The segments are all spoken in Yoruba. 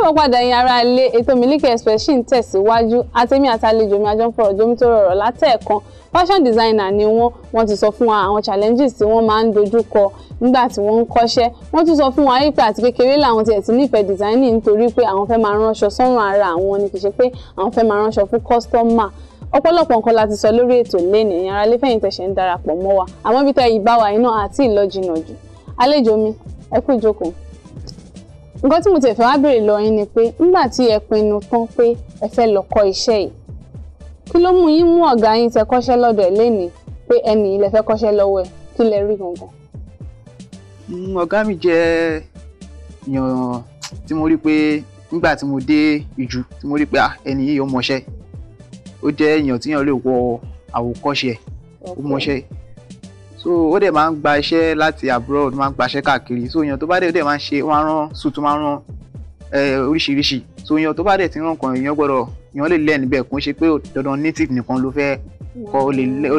káàbọ̀ padà yín ará ilé ètò Miliki Express ṣì ń tẹ̀síwájú àtẹ̀mí àtàlejò mi àjọ ń fọ̀rọ̀ jomi tó rọrọ̀ látẹ̀ẹ̀kan fashion designer ni wọ́n ti sọ fún wa àwọn challenges tí wọ́n máa ń dojú kọ nígbà tí wọ́n ń kọ́ṣẹ́ wọ́n tún sọ fún wa wípé àti kékeré làwọn tiẹ̀ ti nífẹ̀ẹ́ designing nítorí pé àwọn fẹ́ máa ránṣọ sọ́rùn ara àwọn ni kì í ṣe pé àwọn fẹ́ máa ránṣọ fún customer ọ̀pọ̀lọpọ̀ nǹkan láti sọ lórí ètò lẹ́nìí ẹ̀yin ará ilé fẹ̀yìn tẹ̀sẹ̀ ń darapọ̀ mọ́ wa àmọ́ bí tẹ́ ìbá wa iná àti ìlọ́jìnà jù àlejò mi ẹ kú ìjókòó. Nǹkan tí mo ti fẹ́ wá béèrè lọ yín ni pé nígbà tí ẹ pinnu tán pé ẹ fẹ́ lọ kọ́ iṣẹ́ yìí kí ló mú yín mú ọ̀gá yín tẹ́ kọ́ṣẹ́ lọ́dọ̀ ẹ̀ lénìí pé ẹnì yìí lẹ fẹ́ kọ́ṣẹ́ lọ́wọ́ ẹ̀ kí lẹ rí gangan. Ọ̀gá mi jẹ́ èèyàn tí mo rí pé nígbà tí mo dé ìjú tí mo rí pé ẹni yìí ó mọṣẹ́ ó jẹ́ èèyàn tí èèyàn lè wọ àwòkọ́ṣe ẹ̀ ó mọṣẹ́ so ó dẹ̀ máa ń gba iṣẹ́ láti abroad máa ń gbaṣẹ́ káàkiri so èèyàn tó bá dẹ̀ máa ń ṣe wọ́n á rán suit máa ń rán oríṣiríṣi so èèyàn tó bá dẹ̀ ti rán kan èèyàn gbọ́dọ̀ èèyàn lè lẹ́ẹ̀ níbẹ̀ kò ń ṣe pé dandan native nìkan ló fẹ́ kọ́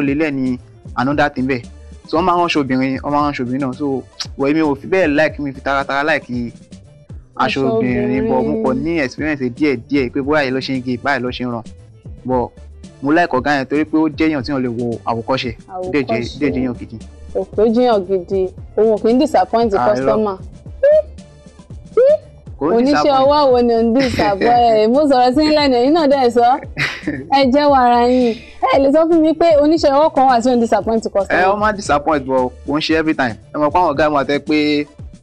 ó lè lẹ́ẹ̀ ní another thing bẹ́ẹ̀ so wọ́n máa ń ránṣọ obìnrin náà so wọ́n èmi ò fi bẹ́ẹ̀ like mi fi taratara like aṣọ obìnrin but mo kàn ní experience díẹ̀ pé bóyá ló ṣe ń gé báyìí ló ṣe ń rán but mo like ọ̀gá yẹn torí pé ó jẹ́ èèyàn tí wọ́n lè wo àwòkọ́ṣe dé jẹ́ èèyàn gidi. òkè ó jẹ́yàn gidi òun kì í disappoint customer. oníṣẹ́ ọwọ́ wo ni ò ń disappoint mo sọ̀rọ̀ sí lẹ́nu ẹ̀yin náà dẹ̀ sọ ẹ jẹ́wọ́ ara yín ẹ lè sọ fún mi pé oníṣẹ́ ọwọ́ kan wà tí ó ń disappoint customer. ó máa disappoint but kò ń ṣe every time ẹ mọ̀ pé àwọn ọ̀gá wọn àtẹ pé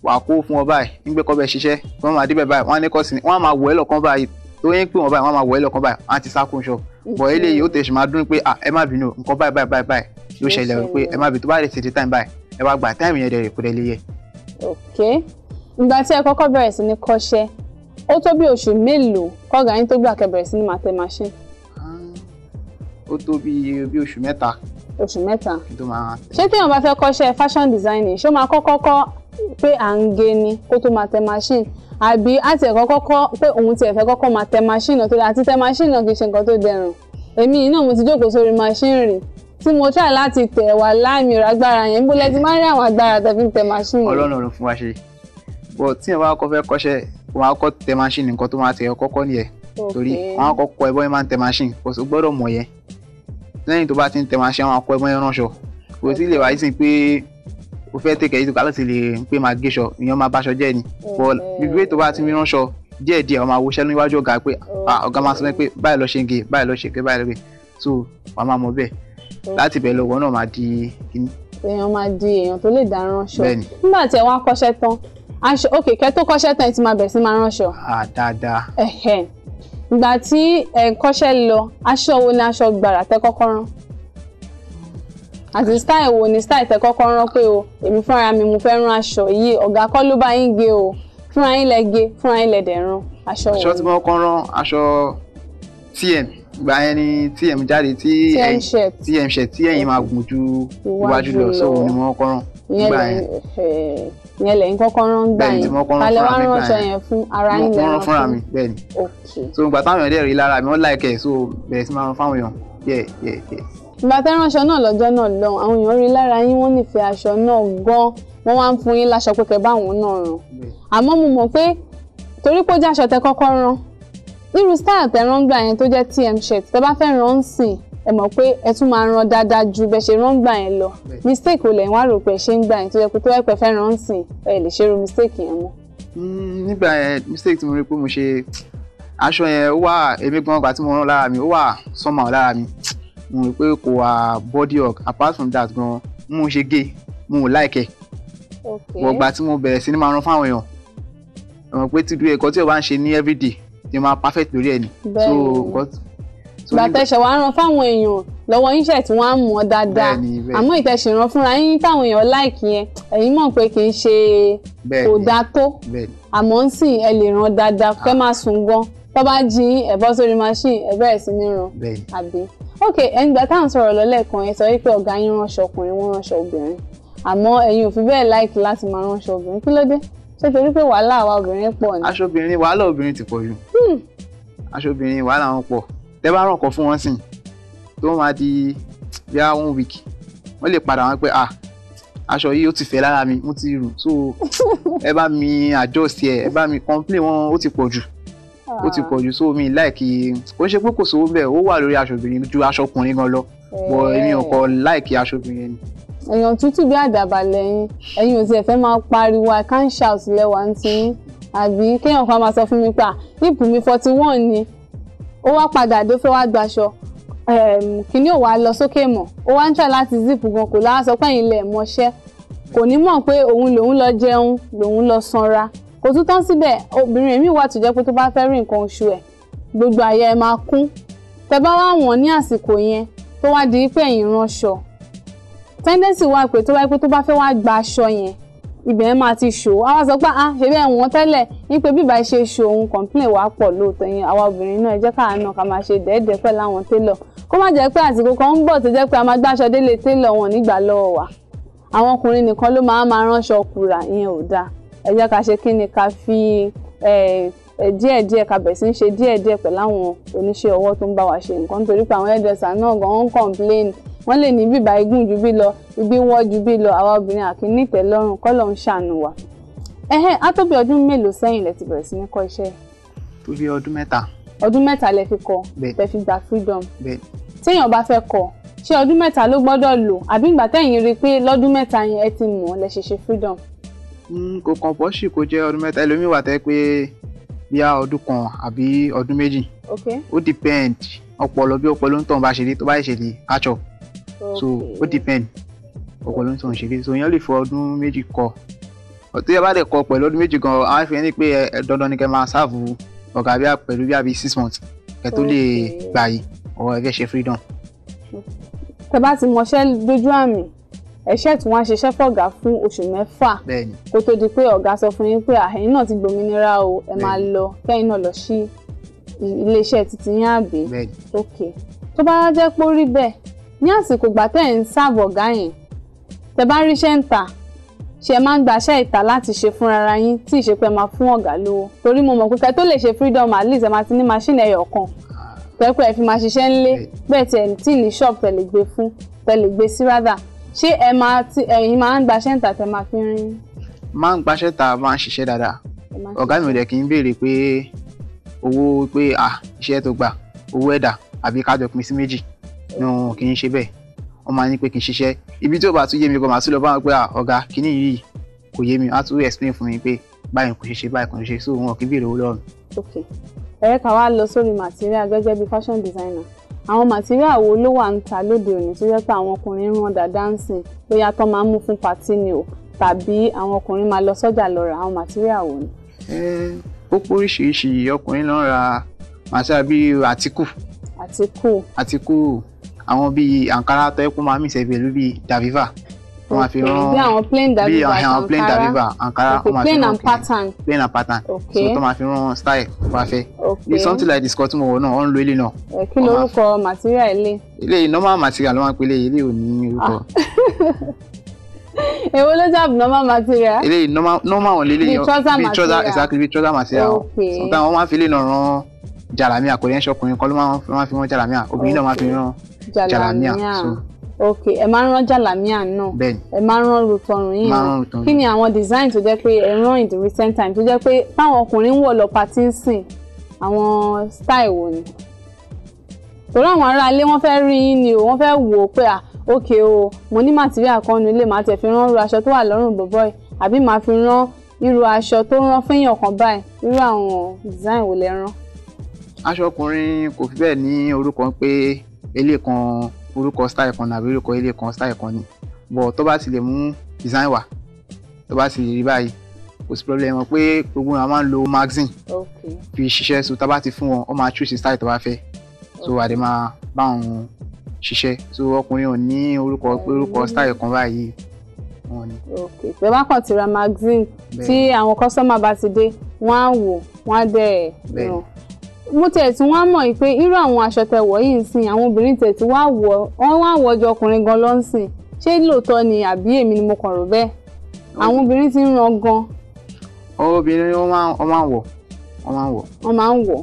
wà kó fún ọ báyìí nígbẹ́ kọ́ bẹ́ẹ̀ ṣiṣẹ́ wọ́n máa débẹ̀ báyìí wọ́n á ní kọ́sìn wọ́n á máa wọ̀ ẹ́ lọ́kàn báyìí tó yẹn pé wọ́n báyìí wọ́n á máa wọ̀ ẹ́ lọ́kàn báyìí wọ́n á ti sá kún ṣọ bọ̀ eléyìí ó tẹ̀sí máa dún pé ẹ má bínú nǹkan báyìí ló ṣẹlẹ̀ pé ẹ má bínú tó bá rẹ̀ ṣe ti time báyìí ẹ wá gbà time yẹn dẹ̀ kò dẹ̀ lè yẹ. ok ìgbà tí ẹ kọ́kọ́ bẹ̀rẹ̀ sí ní kọ́ṣẹ́ ó tó bí oṣù mélòó kọ́gà yín tó gbà kẹ́ bẹ̀rẹ̀ sí ní máa tẹ machine. ó tó bí oṣù mẹ́ta. oṣù mẹ́ta ṣé téèyàn bá fẹ́ kọ́ṣẹ́ fashion designing ṣé ó máa kọ́kọ́ kọ́ pé à ń gé ni kó tó máa tẹ machine àbí àti ẹ̀kọ́ kọ́kọ́ pé òun ti ẹ̀fẹ́ kọ́kọ́ máa tẹ machine náà torí àti tẹ machine náà kì í ṣe nǹkan tó dẹrùn èmi náà mo ti jókòó sórí machine rí tí mo try láti tẹ̀ wá láàmì agbára yẹn bó lẹ ti máa ń rí àwọn agbára tẹ fi ń tẹ machine. Ọlọ́run ló fún wa ṣe bọ̀ tí èèyàn bá kọ́ fẹ́ kọ́ṣẹ́ wọn á kọ́ tẹ machine nǹkan tó máa tẹ̀ ọ́ kọ́kọ́ nìyẹn torí wọn á kọ́kọ́ ẹbọ yẹn máa ń tẹ machine kò sì gbọ́dọ̀ mọ̀ yẹn lẹ́yìn tó bá ti ń tẹ machine wọn á kọ́ ẹbọ yẹn ránṣọ kò sí lè wáyé sí pé o fẹ́ tẹ̀kẹ̀ yìí tó kálọ̀ sí lè pé máa géṣọ ìyẹn máa báṣọ jẹ́ ni but bíbí tó bá ti ń ránṣọ díẹ̀díẹ̀ ọmọ àwòṣẹ́ níwájú ọ̀gá pé ọ̀gá máa sọ pé báyìí lọ ṣe ń gé báyìí lọ ṣe pé báyìí lọ gbé so wàá máa mọ bẹ́ẹ̀ láti bẹ̀ lọ́wọ́ náà máa di kíní. èèyàn máa di èèyàn tó lè dá ránṣọ nígbà tí ẹ wá kọ́ṣẹ́ tán aṣọ òkè kẹ́ tó kọ́ṣẹ́ tán ẹ ti máa bẹ̀rẹ̀ sí máa ránṣọ. dáadáa. ìgbà tí ẹ kọ́ṣẹ́ lọ aṣọ wo ni aṣọ gbàrà tẹ́ kọ́kọ́ rán àti style wo ni style tẹ́ kọ́kọ́ rán pé o èmi fúnra mi mo fẹ́ rán aṣọ yìí ọ̀gá kọ́ ló bá yín gé o fúnra yín lẹ gé fúnra yín lẹ dẹ̀ rán aṣọ wo. aṣọ tí mo kọ́ rán aṣọ tm ìgbà yẹn ni tm jáde tm shirt tí ẹ̀yìn máa gùn ju iwájú lọ so ni mo kọ́ rán nígbà yẹn. ìyẹn lẹ́yìn kọ́kọ́ rán gbà yẹn kálẹ̀ wá rán aṣọ yẹn fún ara yín lẹ́rán fún fúnra mi bẹ́ẹ̀ ni so ìgbà táwọn èèyàn dẹ̀ rí lára mi wọ́n like ẹ̀ so bẹ̀rẹ̀ sí máa rán fáwọn èèyàn ìgbà tẹ́ ránṣọ náà lọ́jọ́ náà lọ́hùn àwọn èèyàn rí lára yín wọ́n nífẹ̀ẹ́ aṣọ náà gan wọ́n wá ń fún yín láṣọ pé kẹ́ bá àwọn náà rán àmọ́ mo mọ̀ pé torí pé ó jẹ́ aṣọ tẹ́ kọ́kọ́ rán irú style tẹ́ rán gbà yẹn tó jẹ́ tm shirt tẹ́ bá fẹ́ rán sìn ẹ mọ̀ pé ẹ tún máa rán dáadáa ju bẹ́ ṣe rán gbà yẹn lọ mistake olè wá rò pé ṣe ń gbà yẹn tó jẹ́ pé tó yẹ pé fẹ́ rán sìn ẹ lè ṣe irú mistake yẹn mọ́. nígbà yẹn mistake tí mo rí pé mo ṣe aṣọ yẹn ó wà èmi gan ọgbà tí mo rán lára mi ó wà somehow lára mi mo rò pé kò wà body hug apart from that gan mo ṣe gay mo ò like ẹ ọgbà tí mo bẹ̀rẹ̀ sí ní máa rán fáwọn èèyàn ọmọ pé tí ẹ̀kọ́ tí o bá ń ṣe ní everyday tí o máa perfect lórí ẹ̀ ni gbàtẹ́sẹ̀ wàá rán fáwọn èèyàn lọ́wọ́ yín ṣẹ̀ tí wọ́n á mọ̀ dáadáa àmọ́ ìtẹ̀sìrán fúnra yín táwọn èèyàn like yẹn ẹ̀yin mọ̀ pé kì í ṣe kò dáa tó àmọ́ ń sìn ẹ lè rán dáadáa kẹ́ máa sùn gan tó bá jí ẹ bọ́ sórí machine ẹ bẹ̀rẹ̀ sí ní rán àbí. ok ẹnìgbà táwọn sọ̀rọ̀ lọ́lẹ́ẹ̀kan ẹ sọ wípé ọ̀gá yín ránṣọ ọkùnrin wọ́n ránṣọ obìnrin àmọ́ ẹ̀yin ò fi bẹ́ẹ̀ like láti máa ránṣọ obìnrin kí ló dé ṣé torí pé wàhálà àwa obìnrin pọ̀ ni. aṣọ obìnrin wàhálà obìnrin ti pọ̀ jù aṣọ obìnrin wàhálà wọn pọ̀ tẹ́ bá rán ọkọ̀ fún wọn sìn tó máa di bíi 1 week wọ́n lè padà wọn pé aṣọ yìí ó ti fẹ́ lára mi mo ti rù so ẹ bá mi adjust ẹ bá mi complain wọn ó ti pọ̀ jù ó ti pọ̀ jù so mi láìkí ó ṣe pé kò sówó bẹ́ẹ̀ ó wà lórí aṣọ obìnrin ju aṣọ ọkùnrin gan lọ bọ̀ èmi ò kọ láìkí aṣọ obìnrin ni. èèyàn tútù bí àdàbà lẹ́yìn ẹ̀yin ò tiẹ̀ fẹ́ máa pariwo I can't shout lẹ́wà ń tí àbí kéèyàn kan máa sọ fún mi pa hip mi 41 ni ó wá padà dé fẹ́ wá gbaṣọ kìíní ò wá lọ sókè mọ́ ó wá ń try láti zip gan kò láwá sọ pé ẹ̀yin lẹ̀ mọṣẹ́ kò ní mọ̀ pé òun lòun lọ jẹun lòun lọ sanra kò tún tán síbẹ̀ obìnrin mi wà tó jẹ́ pé tó bá fẹ́ rí nǹkan oṣù ẹ̀ gbogbo àyà ẹ̀ máa kún tẹ bá wá wọ̀n ní àsìkò yẹn tó wá di pé ẹ̀yin ránṣọ tendency wà pé tó wáyé pé tó bá fẹ́ wá gba aṣọ yẹn ibẹ̀ yẹn máa ti ṣò á wá sọ pé ṣe bẹ́ẹ̀ wọ́n tẹ́lẹ̀ ní pé bíbá ṣe ṣò òun complain wá pọ̀ lóòótọ́ yẹn àwa obìnrin náà ẹ jẹ́ káà náà ká máa ṣe dẹ́ẹ̀dẹ́ pẹ̀lú àwọn télọ̀ kó má jẹ́ pé àsìkò kan ń bọ̀ tó jẹ́ pé a máa gbáṣọ délé télọ̀ wọn nígbà lọ́wọ́ wa àwọn ọkùnrin nìkan ló máa ránṣọ kùrà ìyẹn ò dáa ẹ jẹ́ ká ṣe kí ni ká fi díẹ̀díẹ̀ ká bẹ̀ sí ń ṣe díẹ̀díẹ̀ pẹ̀lú àwọn oníṣẹ́ ọwọ́ tó ń bá wa ṣe nǹkan nítorí pé àwọn hairdresser náà gan ń complain wọ́n lè ní bíbá igun ju bí lọ ibi wọ́ ju bí lọ àwa obìnrin àkíní ìtẹ́lọ́rùn kọ́lọ̀ ń ṣàánú wa. Á tó bí ọdún mélòó sẹ́yìn lẹ ti bẹ̀rẹ̀ sí ní kọ́ iṣẹ́ yìí? Tó bí ọdún mẹ́ta. Ọdún mẹ́ta lẹ fi kọ́ Bẹ́ẹ̀. lẹ fi gba freedom. Bẹ́ẹ̀. Téèyàn bá fẹ́ kọ́ ṣé ọdún mẹ́ta ló gbọ́dọ̀ lò àbí ìgbà tẹ́yìn rí i pé lọ́dún mẹ́ta yẹn ẹ ti mọ̀ lẹ ṣe freedom? Kò kàn bọ́ sí kò jẹ́ ọdún mẹ́ta ẹlòmíì wà tẹ́ pé bíá ọdún kan àbí ọdún méjì. Okay. Ó depend ọpọlọ bí ọpọlọ ń tàn bá ṣe rí tó bá ṣe lè catch up. So ó depend ọpọlọ ń tàn ṣe rí so èèyàn lè fọ ọdún méjì kọ́ tí ẹ bá dẹ̀ kọ́ pẹ̀lú ọdún méjì gan àwọn àfihàn ní pé dandan ni kẹ́ máa sáàbù ọ̀gá bí pẹ̀lú bí 6 months kẹ́ tó lè gbà yìí ọ̀rọ̀ ẹ fẹ́ ṣe freedom. Tẹ́ bá ti mọṣẹ́ dójú àmì ẹ̀ṣẹ́ tí wọ́n á ṣiṣẹ́ fọ̀gá fún oṣù 6 Bẹ́ẹ̀ni. kó tó di pé ọ̀gá sọ fún yín pé ẹ̀yin náà ti gbòmìnira o ẹ máa lọ kẹ́yìn náà lọ sí iléeṣẹ́ títí yín àbí. Bẹ́ẹ̀ni. Okay. Tó bá jẹ́ pé ó rí bẹ́ẹ̀ ní àsìkò ìgbà tẹ́ ẹ̀ ń sáàbù ọ̀gá yẹn tẹ́ bá ríṣẹ́ ń tà ṣe máa ń gbaṣẹ́ ìta láti ṣe fúnra yín tí ì ṣe pé máa fún ọ̀gá lówó torí mo mọ̀ pé kẹ́ tó lè ṣe freedom at least ẹ máa ti ní machine ẹyọ kan tẹ́ pé ẹ fi máa ṣiṣẹ́ ńlé bẹ́ẹ̀ tí ẹ tí ní shop tẹ́ lè gbé fún tẹ́ lè gbé sí rádà ṣé ẹ̀yin máa ń gbaṣẹ́ ìta tẹ́ máa fi rin. Máa ń gbaṣẹ́ ta máa ń ṣiṣẹ́ dáadáa ọ̀gá mi ò dẹ̀ kí n béèrè pé owó pé iṣẹ́ tó gbà owó ẹ̀dà àbí ká jọ pín sí méjì no kì í ṣe bẹ́ẹ̀ wọ́n máa ní pé kì í ṣiṣẹ́ ibi tí ó bá tún yé mi gan màá tún lọ bá wọn pé ọ̀gá kìíní yìí kò yé mi á tún explain fún mi pé báyìí kò ṣe ṣe báyìí kò ṣe ṣe so wọn kì í béèrè owó lọ́wọ́ mi. Okay. Ẹ ká wá lọ sórí material gẹ́gẹ́ bí fashion designer àwọn material wo ló wà ń ta lóde òní tó jẹ́ pé àwọn ọkùnrin rán dáadáa ń sìn bóyá tó máa ń mú fún patí ni o tàbí àwọn ọkùnrin máa lọ sọ́jà lọ ra àwọn material wo ni. Ó pọ̀ oríṣiríṣi ọkùnrin ló ń ra material bíi àtíkù àwọn bíi àǹkárá tó yẹ kó máa mí ìṣẹ́ pẹ̀lú bíi dàbíva wọ́n máa fi rán bí àwọn plain dàbíva àǹkárá wọ́n máa fi plain rán and pattern so tó máa fi rán style tó bá fẹ́ ní something like this tí mo wọ̀ náà wọ́n ń lo ilé náà. Kí lorúkọ material ilé normal material ló máa ń pè ilé ò ní orúkọ. Èwo ló jẹ́ abnormal material? Ilé normal wọn lélẹ̀ yọ bí trouser exactly bí trouser material sometimes wọ́n máa fi ilé náà rán jàlámíà kò ní ẹ̀ṣọ́ ọkùnrin kan ló máa fi rán jàlámíà obìnrin náà máa fi rán jàlámíà. Okay, ẹ máa ń rán jàlámíà náà ẹ máa ń rán rotọrùn yìí náà kí ni àwọn design tó jẹ́ pé ẹ rán in the recent time tó jẹ́ pé táwọn ọkùnrin ń wọ̀ lọ patí ń sìn àwọn style wo ni? Torí àwọn ará ilé wọ́n fẹ́ rí yín ni o wọ́n fẹ́ wò ó pé okay o mo ní material kan nu ilé màá tẹ̀ fi rán irú aṣọ tó wà lọ́rùn bọ̀bọ̀ yìí àbí màá fi rán irú aṣọ tó rán fẹ́yàn kan báyìí irú àwọn design wo lẹ rán. Aṣọ ọkùnrin kò fi bẹ́ẹ̀ ní orúkọ pé ilé kan orúkọ style kan nàbí orúkọ ilé kan style kan ni but tó bá ti lè mú design wá tó bá ti lè rí báyìí kò sí problem wọn pé gbogbo wọn máa ń lo magazine fi ṣiṣẹ́ so tá bá ti fún wọn ó máa choose style tó bá fẹ́ so àdé máa bá wọn ṣiṣẹ́ so ọkùnrin ò ní orúkọ pé orúkọ style kan báyìí wọn ni. Bẹ́ẹ̀ bá kàn ti ra magazine tí àwọn customer bá ti dé wọ́n á wò wọ́n á dẹ̀ ràn. Mo tẹ̀ tí wọ́n á mọ̀ pé irú àwọn aṣọ tẹ wọ̀ yìí ń sìn àwọn obìnrin tẹ̀ tí wọ́n wá wọ̀ ọjọ́ ọkùnrin gan ló ń sìn ṣé lóòótọ́ ni àbí èmi ni mo kàn rò bẹ́ẹ̀ àwọn obìnrin ti ń ran gan. Obìnrin wọ́n máa ń wọ̀.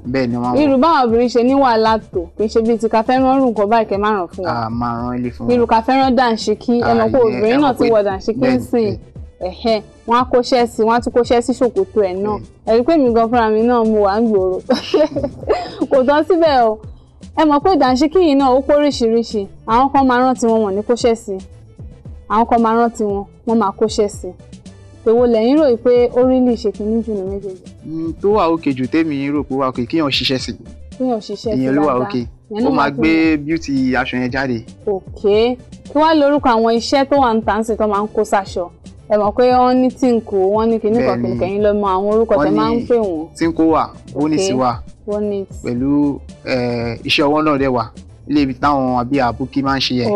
Bẹ́ẹ̀ ni wọ́n máa ń wọ̀. Irú báwọn obìnrin ṣe ní wàhálà tó kì í ṣe bíi ti ká fẹ́ràn rùn kan báyìí kẹ́ máa ràn fún wa. Máa rán ilé fún wa. Irú ká fẹ́ràn dànṣíkí ẹ mọ̀ pé obìnrin náà ti wọ̀ dànṣíkí ń sìn wọ́n á kóṣẹ́ sí wọ́n á tún kóṣẹ́ sí ṣòkòtò ẹ̀ náà ẹ̀rí pé mi gan fúnra mi náà mo wà ń gbòòrò kò tán síbẹ̀ o ẹ mọ̀ pé dànsíkí yìí náà ó póríṣiríṣi àwọn kan máa rántí wọn wọ́n ní kóṣẹ́ sí àwọn kan máa rántí wọn wọ́n máa kóṣẹ́ sí èwo lẹ́yìn rò pé ó rí lè ṣe kìíní jù ní méjèèjì. tó wà òkè jù tèmi rò pé wà òkè kíyàn ṣiṣẹ́ sí ìyẹn ló wà òkè ó máa gbé beauty aṣọ yẹn jáde. òkè kí wàá lórúkọ àwọn iṣẹ́ tó wà ń tà ń sè tó máa ń kó sáṣọ ẹ mọ̀ pé wọ́n ní tíǹkù wọ́n ní kíní kan kìnìkẹ́yìn lọ́mọ àwọn orúkọ tẹ máa ń pè wọ́n. tíǹkù wà bónísì wà pẹ̀lú iṣẹ́ ọwọ́ náà dẹ̀ wà ilé ibi táwọn àbí àbúkí máa ń ṣe yẹn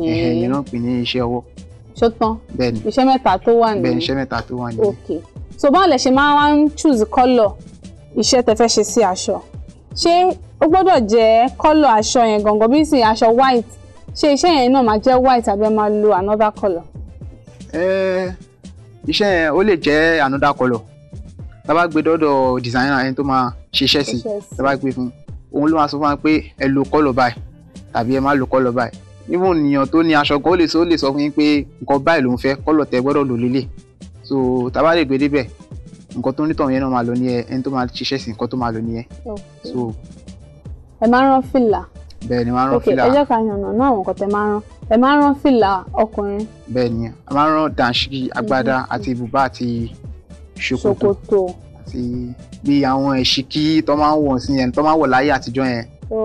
ẹ̀yìn náà pè ní iṣẹ́ ọwọ́. ṣó tán iṣẹ́ mẹ́ta tó wà ní. bẹ́ẹ̀ni iṣẹ́ mẹ́ta tó wà ní. ok so báwo lẹ ṣe máa ń choose colour iṣẹ́ tẹ fẹ́ ṣe sí aṣọ ṣé ó gbọ́dọ̀ jẹ́ colour aṣọ yẹn gangan bí sì aṣọ white ṣé iṣẹ́ yẹn náà máa jẹ́ white àbí ẹ máa lo another colour. iṣẹ́ yẹn ó lè jẹ́ another colour tá bá gbé dọ́dọ̀ designer ẹni tó máa ṣiṣẹ́ sí tá bá gbé fún òun ló máa sọ fún wa pé ẹ lo colour báyìí tàbí ẹ má lo colour báyìí even ènìyàn tó ní aṣọ gan ó lè sọ fún yín pé nǹkan báyìí lòun fẹ́ colour tẹ gbọ́dọ̀ lò lélẹ̀ so tá bá lè gbé débẹ̀ nǹkan tó nítàn yẹn náà máa lò ní ẹ ẹni tó máa ṣiṣẹ́ sí nǹkan tó máa lò ní ẹ. so ẹ máa rán fìlà. bẹ́ẹ̀ ni máa rán fìlà. ẹ jẹ́ ká yànnà náà àwọn nǹkan tẹ máa rán ẹ máa rán fìlà ọkùnrin. bẹ́ẹ̀ ni a máa rán dànsíkí agbádá àti bùbá àti ṣòkòtò àti bí àwọn ẹ̀ṣíkí tó máa ń wọ̀ sí yẹn tó máa ń wọ̀ láyé àtijọ́ yẹn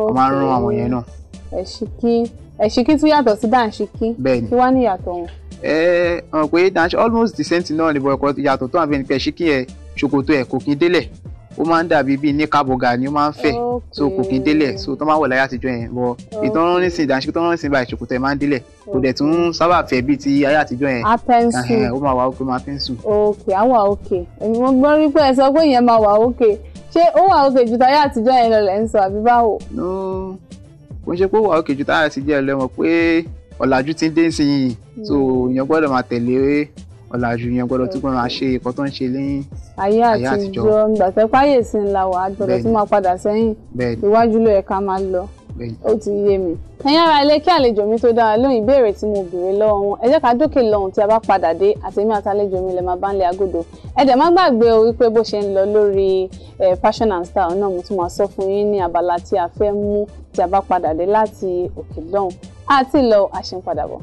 a máa rán àwọn yẹn náà. ẹ̀ṣíkí tún yàtọ̀ sí dànsíkí. bẹ́ẹ̀ ni kí wá ní ìyàtọ̀ wọn. ọ̀n pé dànsíkí almost the same thing náà ni bọ̀ ẹ̀kọ́ yàtọ̀ tó àbẹ̀ ní pé ẹ̀ṣíkí yẹn ṣòkòtò ẹ̀ kò kí n délẹ̀ ó máa ń dàbí bíi ní kábọ̀gà ni ó máa ń fẹ̀ so kò kí n délẹ̀ so tó máa wọ̀ láyé àtijọ́ yẹn bọ̀ ìtọ́rọ́ nísìn dànsíkí tó rán nísìn báyìí ṣòkòtò ẹ̀ máa ń délẹ̀ kò dẹ̀ tún sábà fẹ̀ bíi ti ayé àtijọ́ yẹn ó máa wà ókè máa pẹ́ńsù. òkè á wà òkè èmi mo gbọ́ rí pé ẹ sọ pé ìyẹn máa wà òkè ṣé ó wà òkè ju táyé àtijọ́ yẹn lọ lẹ́ ń sọ àbí báwo. kò ń ṣe pé ó wà òkè ju táyé àtijọ́ yẹn lọ mọ̀ pé ọ̀làjú ti ń dé sí yìí so ìyẹn gbọ́dọ̀ máa tẹ̀lé ọ̀làjú yẹn gbọ́dọ̀ tí kò máa ṣe nǹkan tó ń ṣe ní ayé àtijọ́ nígbà tẹ́ páyè sí ńlá wà á gbọ́dọ̀ tún máa padà sẹ́yìn iwájú ló yẹ ká máa lọ ó ti yé mi. ẹ̀yin ará ilé kí àlejò mi tó dára lóhùn ìbéèrè tí mo béèrè lọ́wọ́ wọn ẹ jẹ́ ká dókè lọ́hùn tí a bá padà dé àtẹ̀mí àtàlejò mi lè máa bá ń lé agodo ẹ dẹ̀ má gbàgbé o wípé bó ṣe ń lọ lórí fashion and style náà mo tún máa sọ fún yín ní abala tí a fẹ́ mú tí a bá padà dé láti òkè lọ́hùn àti lọ àṣẹ ń padà bọ̀.